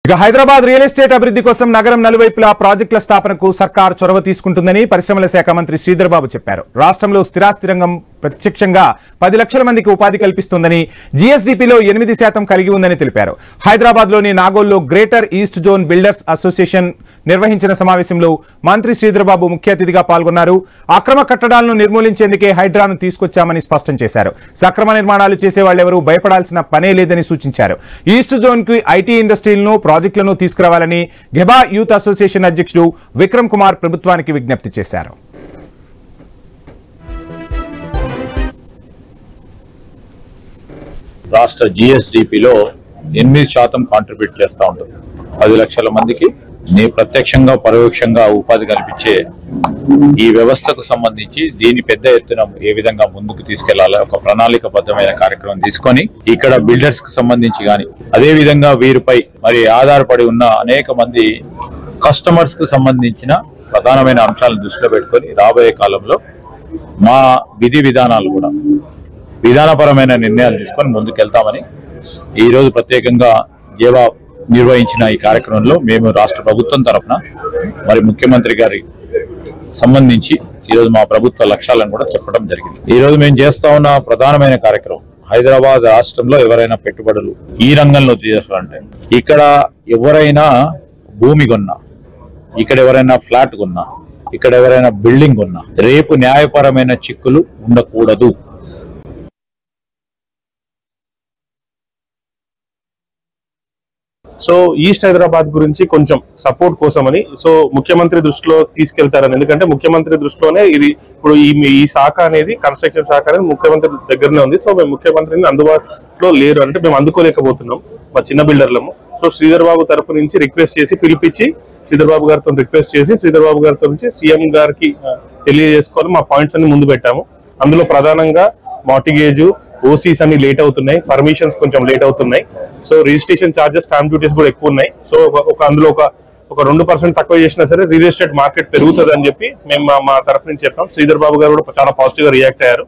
ఇక Hyderabad real estate అభివృద్ధి కోసం నగరం నలువైపులా ప్రాజెక్టుల స్థాపనకు సర్కార్ చొరవ తీసుకుంటుందని పరిశ్రమల శాఖ మంత్రి శ్రీధర్ బాబు చెప్పారు. రాష్ట్రంలో స్థిరాస్తి రంగం ప్రత్యక్షంగా 10 లక్షల మందికి ఉపాధి కల్పిస్తుందని, జీఎస్డీపీలో 8% కలిగి ఉందని తెలిపారు. హైదరాబాద్ లోని నాగోల్లో greater east zone builders association నిర్వహించిన సమావేశంలో మంత్రి శ్రీధర్ బాబు ముఖ్య అతిథిగా పాల్గొన్నారు. అక్రమ కట్టడాలను నిర్మూలించేందుకే హైడ్రాను తీసుకొచ్చామని స్పష్టం చేశారు. సక్రమ నిర్మాణాలు చేసే వాళ్ళెవరూ భయపడాల్సిన పనే లేదని సూచించారు. ఈస్ట్ జోన్ కి ఐటీ ఇండస్ట్రీలను ప్రాజెక్టులను తీసుకురావాలని గెబా యూత్ అసోసియేషన్ అధ్యక్షుడు విక్రమ్ కుమార్ ప్రభుత్వానికి విజ్ఞప్తి చేశారు. రాష్ట్ర జీఎస్డీపీలో 8% కాంట్రిబ్యూట్ చేస్తూ ఉంటుంది. 10 లక్షల మందికి ప్రత్యక్షంగా పరోక్షంగా ఉపాధి కల్పించే ఈ వ్యవస్థకు సంబంధించి దీని పెద్ద ఎత్తున ఏ విధంగా ముందుకు తీసుకెళ్లాలో ఒక ప్రణాళికబద్ధమైన కార్యక్రమం తీసుకొని ఇక్కడ బిల్డర్స్ కు సంబంధించి కానీ అదే విధంగా వీరిపై మరి ఆధారపడి ఉన్న అనేక మంది కస్టమర్స్ కు సంబంధించిన ప్రధానమైన అంశాలను దృష్టిలో పెట్టుకొని రాబోయే కాలంలో మా విధి విధానాలు కూడా విధానపరమైన నిర్ణయాలు తీసుకొని ముందుకెళ్తామని ఈరోజు ప్రత్యేకంగా జేవా నిర్వహించిన ఈ కార్యక్రమంలో మేము రాష్ట్ర ప్రభుత్వం తరఫున మరి ముఖ్యమంత్రి గారి సంబంధించి ఈరోజు మా ప్రభుత్వ లక్ష్యాలను కూడా చెప్పడం జరిగింది. ఈరోజు మేము చేస్తా ఉన్న ప్రధానమైన కార్యక్రమం హైదరాబాద్ రాష్ట్రంలో ఎవరైనా పెట్టుబడులు ఈ రంగంలో చేయాలంటే ఇక్కడ ఎవరైనా భూమి కొన్నా, ఇక్కడ ఎవరైనా ఫ్లాట్ కొన్నా, ఇక్కడ ఎవరైనా బిల్డింగ్ కొన్నా రేపు న్యాయపరమైన చిక్కులు ఉండకూడదు. సో ఈస్ట్ హైదరాబాద్ గురించి కొంచెం సపోర్ట్ కోసమని సో ముఖ్యమంత్రి దృష్టిలో తీసుకెళ్తారని, ఎందుకంటే ముఖ్యమంత్రి దృష్టిలోనే ఇది ఇప్పుడు ఈ శాఖ అనేది కన్స్ట్రక్షన్ శాఖ అనేది ముఖ్యమంత్రి దగ్గరనే ఉంది. సో మేము ముఖ్యమంత్రిని అందుబాటులో లేరు అంటే మేము అందుకోలేకపోతున్నాం మా చిన్న బిల్డర్లము. సో శ్రీధర్ బాబు తరఫు నుంచి రిక్వెస్ట్ చేసి పిలిపించి శ్రీధర్ బాబు గారితో రిక్వెస్ట్ చేసి శ్రీధర్ బాబు గారితో నుంచి సీఎం గారికి తెలియజేసుకొని మా పాయింట్స్ అన్ని ముందు పెట్టాము. అందులో ప్రధానంగా మార్టిగేజ్, ఓసీస్ అన్ని లేట్ అవుతున్నాయి, పర్మిషన్స్ కొంచెం లేట్ అవుతున్నాయి. So registration charges, stamp duties కూడా ఎక్కువ ఉన్నాయి. సో అందులో ఒక 2% తక్కువ చేసినా సరే రియల్ ఎస్టేట్ మార్కెట్ పెరుగుతుంది అని చెప్పి మేము మా తరఫు నుంచి చెప్పాం. శ్రీధర్ బాబు గారు కూడా చాలా పాజిటివ్ గా రియాక్ట్ అయ్యారు.